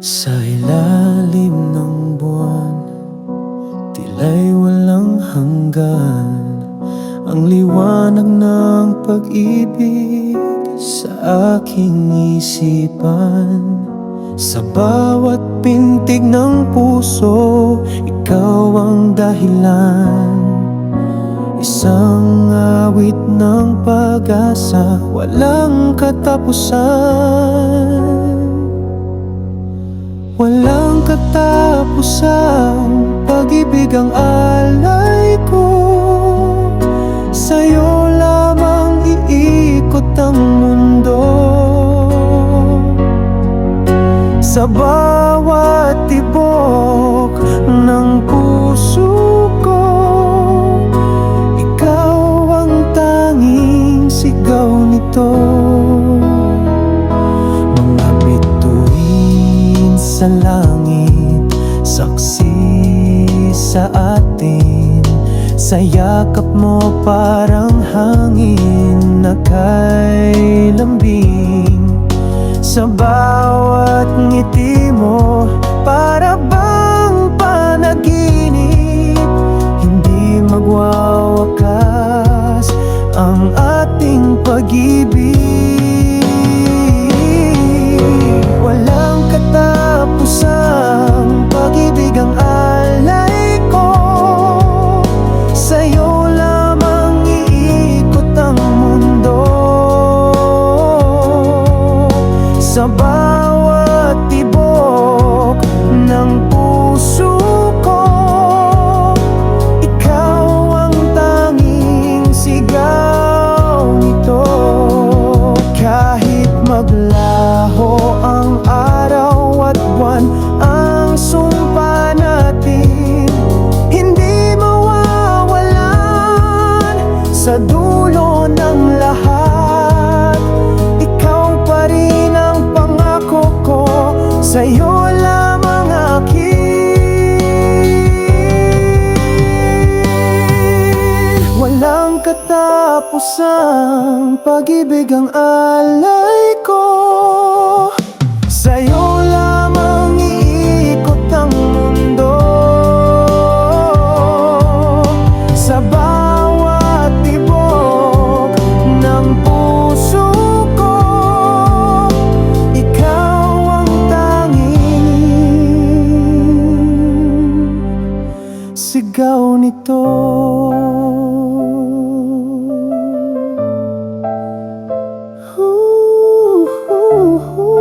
Sa ilalim ng buwan, tila'y walang hanggan ang liwanag ng pag-ibig sa aking isipan. Sa bawat pintig ng puso, ikaw ang dahilan. Isang awit ng pag-asa, walang katapusan. Walang katapusang pag-ibig ang alay ko. Sa'yo lamang iikot ang mundo. Sa bawat tibok ng puso ko, ikaw ang tanging sigaw nito. Mga bituin sa langit, saksi sa atin. Sa yakap mo parang hangin na kay lambing. Sa bawat ngiti mo, para bang panaginip. Hindi magwawakas ang ating pag-ibig. Walang katapusang pag-ibig ang alay ko. Sa'yo lamang iikot ang mundo. Sa bawat tibok ng puso ko, ikaw ang tanging sigaw nito. Kahit maglaho ang araw at buwan, ang sumpa natin hindi mawawalan. Sa dulo ng lahat, ikaw pa rin ang pangako ko. Sa'yo lamang akin. Walang katapusang pag-ibig ang alay ko. Sa'yo lamang iikot ang mundo. Sa bawat tibok ng puso ko, ikaw ang tanging sigaw nito. Ooh, ooh, ooh.